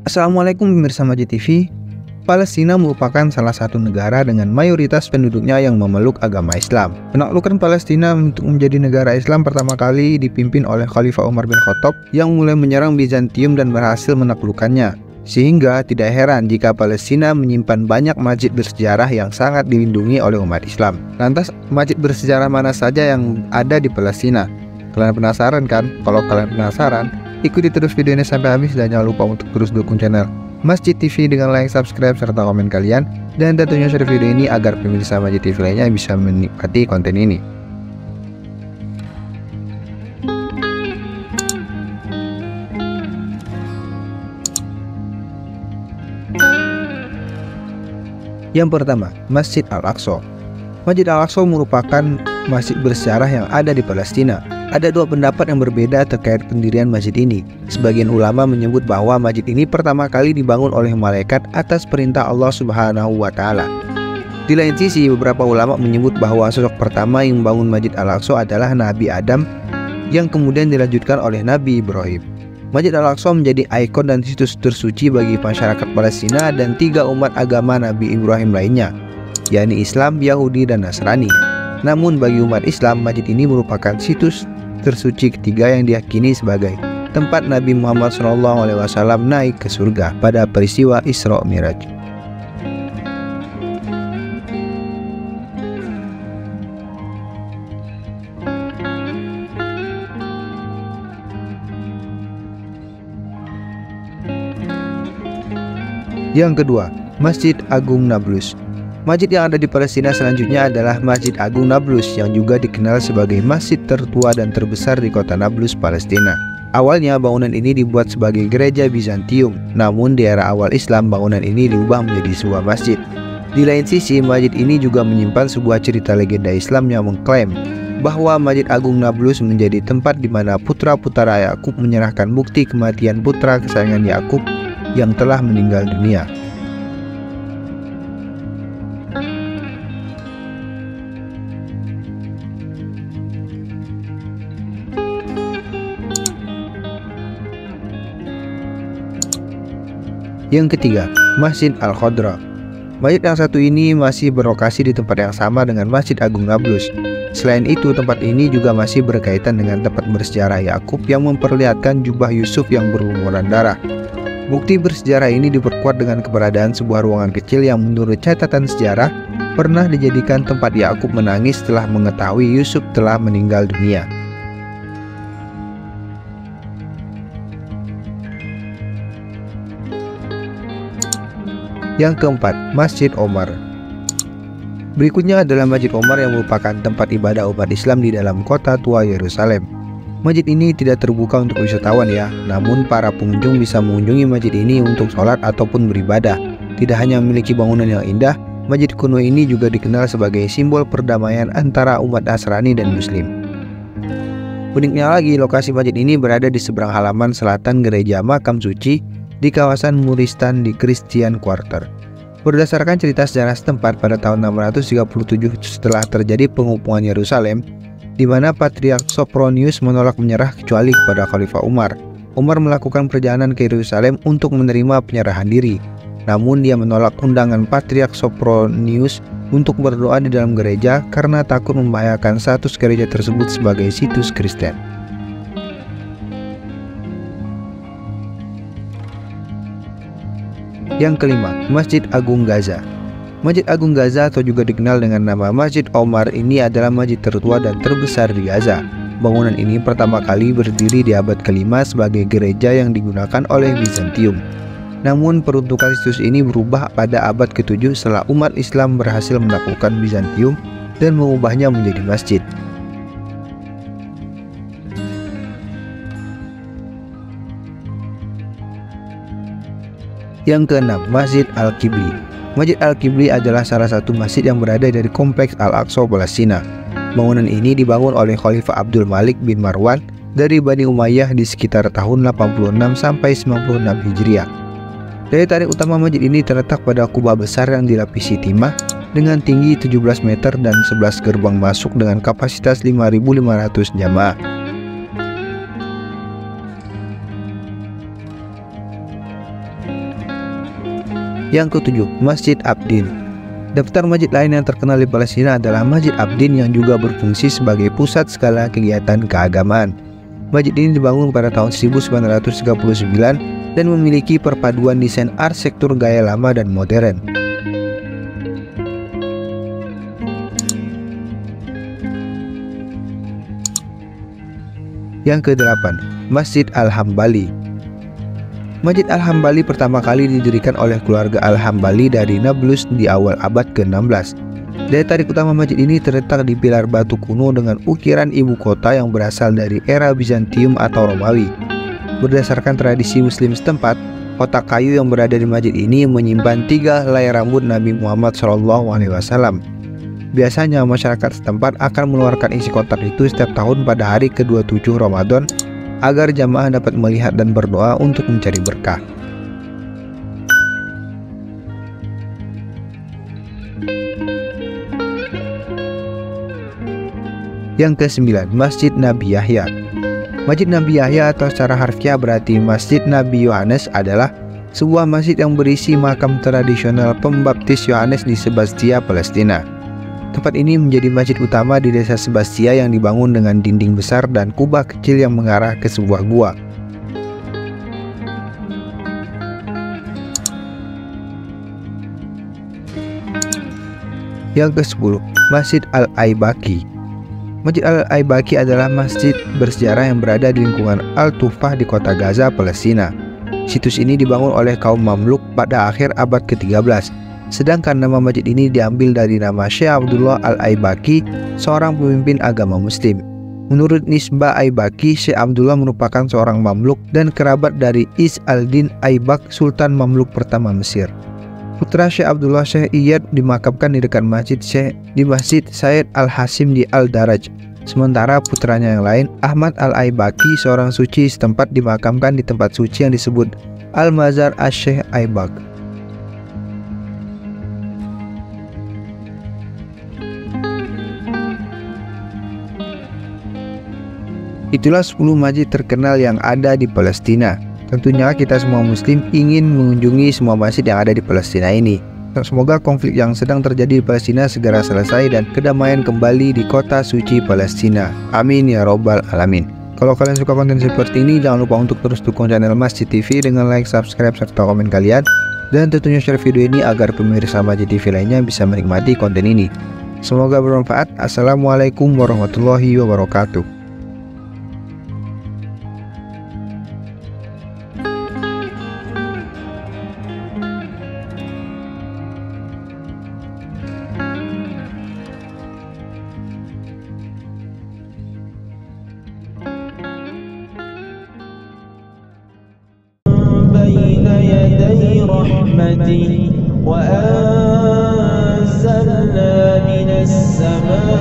Assalamualaikum pemirsa Majid TV. Palestina merupakan salah satu negara dengan mayoritas penduduknya yang memeluk agama Islam. Penaklukan Palestina untuk menjadi negara Islam pertama kali dipimpin oleh Khalifah Umar bin Khattab yang mulai menyerang Bizantium dan berhasil menaklukkannya. Sehingga tidak heran jika Palestina menyimpan banyak masjid bersejarah yang sangat dilindungi oleh umat Islam. Lantas, masjid bersejarah mana saja yang ada di Palestina? Kalian penasaran kan? Kalau kalian penasaran, ikuti terus video ini sampai habis dan jangan lupa untuk terus dukung channel Masjid TV dengan like, subscribe, serta komen kalian. Dan tentunya share video ini agar pemirsa Masjid TV lainnya bisa menikmati konten ini. Yang pertama, Masjid Al-Aqsa. Masjid Al-Aqsa merupakan masjid bersejarah yang ada di Palestina. Ada dua pendapat yang berbeda terkait pendirian masjid ini. Sebagian ulama menyebut bahwa masjid ini pertama kali dibangun oleh malaikat atas perintah Allah Subhanahu wa Ta'ala. Di lain sisi, beberapa ulama menyebut bahwa sosok pertama yang membangun Masjid Al-Aqsa adalah Nabi Adam, yang kemudian dilanjutkan oleh Nabi Ibrahim. Masjid Al-Aqsa menjadi ikon dan situs tersuci bagi masyarakat Palestina dan tiga umat agama Nabi Ibrahim lainnya, yakni Islam, Yahudi, dan Nasrani. Namun bagi umat Islam, masjid ini merupakan situs tersuci ketiga yang diyakini sebagai tempat Nabi Muhammad SAW naik ke surga pada peristiwa Isra Miraj. Yang kedua, Masjid Agung Nablus. Masjid yang ada di Palestina selanjutnya adalah Masjid Agung Nablus yang juga dikenal sebagai masjid tertua dan terbesar di kota Nablus, Palestina. Awalnya bangunan ini dibuat sebagai gereja Bizantium, namun di era awal Islam bangunan ini diubah menjadi sebuah masjid. Di lain sisi, masjid ini juga menyimpan sebuah cerita legenda Islam yang mengklaim bahwa Masjid Agung Nablus menjadi tempat di mana putra-putara Yakub menyerahkan bukti kematian putra kesayangan Yakub yang telah meninggal dunia. Yang ketiga, Masjid Al-Khadra. Masjid yang satu ini masih berlokasi di tempat yang sama dengan Masjid Agung Nablus. Selain itu, tempat ini juga masih berkaitan dengan tempat bersejarah Yakub yang memperlihatkan jubah Yusuf yang berlumuran darah. Bukti bersejarah ini diperkuat dengan keberadaan sebuah ruangan kecil yang menurut catatan sejarah pernah dijadikan tempat Yakub menangis setelah mengetahui Yusuf telah meninggal dunia. Yang keempat, Masjid Omar. Berikutnya adalah Masjid Omar yang merupakan tempat ibadah umat Islam di dalam kota tua Yerusalem. Masjid ini tidak terbuka untuk wisatawan ya, namun para pengunjung bisa mengunjungi masjid ini untuk sholat ataupun beribadah. Tidak hanya memiliki bangunan yang indah, masjid kuno ini juga dikenal sebagai simbol perdamaian antara umat Nasrani dan Muslim. Uniknya lagi, lokasi masjid ini berada di seberang halaman selatan gereja Makam Suci di kawasan Muristan di Christian Quarter. Berdasarkan cerita sejarah setempat, pada tahun 637 setelah terjadi pengupungan Yerusalem, di mana Patriark Sopronius menolak menyerah kecuali kepada Khalifah Umar. Umar melakukan perjalanan ke Yerusalem untuk menerima penyerahan diri. Namun dia menolak undangan Patriark Sopronius untuk berdoa di dalam gereja karena takut membahayakan status gereja tersebut sebagai situs Kristen. Yang kelima, Masjid Agung Gaza. Masjid Agung Gaza atau juga dikenal dengan nama Masjid Omar ini adalah masjid tertua dan terbesar di Gaza. Bangunan ini pertama kali berdiri di abad ke-5 sebagai gereja yang digunakan oleh Bizantium. Namun peruntukan situs ini berubah pada abad ke-7 setelah umat Islam berhasil menaklukkan Bizantium dan mengubahnya menjadi masjid. Yang keenam, Masjid Al-Qibli. Masjid Al-Qibli adalah salah satu masjid yang berada dari kompleks Al-Aqsa, Palestina. Bangunan ini dibangun oleh Khalifah Abdul Malik bin Marwan dari Bani Umayyah di sekitar tahun 86 sampai 96 Hijriah. Daya tarik utama masjid ini terletak pada kubah besar yang dilapisi timah dengan tinggi 17 meter dan 11 gerbang masuk dengan kapasitas 5.500 jamaah. Yang ketujuh, Masjid Abdin. Daftar masjid lain yang terkenal di Palestina adalah Masjid Abdin yang juga berfungsi sebagai pusat segala kegiatan keagamaan. Masjid ini dibangun pada tahun 1939 dan memiliki perpaduan desain arsitektur gaya lama dan modern. Yang kedelapan, Masjid Al-Hambali. Masjid Al-Hambali pertama kali didirikan oleh keluarga Al-Hambali dari Nablus di awal abad ke-16. Daya tarik utama masjid ini terletak di pilar batu kuno dengan ukiran ibu kota yang berasal dari era Bizantium atau Romawi. Berdasarkan tradisi muslim setempat, kotak kayu yang berada di masjid ini menyimpan 3 helai rambut Nabi Muhammad SAW. Biasanya masyarakat setempat akan mengeluarkan isi kotak itu setiap tahun pada hari ke-27 Ramadan agar jamaah dapat melihat dan berdoa untuk mencari berkah. Yang ke-9, Masjid Nabi Yahya. Masjid Nabi Yahya atau secara harfiah berarti Masjid Nabi Yohanes adalah sebuah masjid yang berisi makam tradisional pembaptis Yohanes di Sebastia, Palestina. Tempat ini menjadi masjid utama di desa Sebastia yang dibangun dengan dinding besar dan kubah kecil yang mengarah ke sebuah gua. Yang ke-10, Masjid Al-Aibaki. Masjid Al-Aibaki adalah masjid bersejarah yang berada di lingkungan Al-Tufah di kota Gaza, Palestina. Situs ini dibangun oleh kaum Mamluk pada akhir abad ke-13. Sedangkan nama masjid ini diambil dari nama Syekh Abdullah Al-Aibaki, seorang pemimpin agama Muslim. Menurut Nisbah Aibaki, Syekh Abdullah merupakan seorang Mamluk dan kerabat dari Is al-Din Aibak, Sultan Mamluk pertama Mesir. Putra Syekh Abdullah, Syekh Iyad, dimakamkan di dekat Masjid Said Al-Hasim di Al-Daraj. Sementara putranya yang lain, Ahmad Al-Aibaki, seorang suci setempat, dimakamkan di tempat suci yang disebut Al-Mazar Asy-Syekh Aibak. Itulah 10 masjid terkenal yang ada di Palestina. Tentunya kita semua muslim ingin mengunjungi semua masjid yang ada di Palestina ini. Semoga konflik yang sedang terjadi di Palestina segera selesai dan kedamaian kembali di kota suci Palestina. Amin ya robbal alamin. Kalau kalian suka konten seperti ini, jangan lupa untuk terus dukung channel Masjid TV dengan like, subscribe, serta komen kalian. Dan tentunya share video ini agar pemirsa Masjid TV lainnya bisa menikmati konten ini. Semoga bermanfaat. Assalamualaikum warahmatullahi wabarakatuh. بين يدي رحمتي وأنزلنا من السماء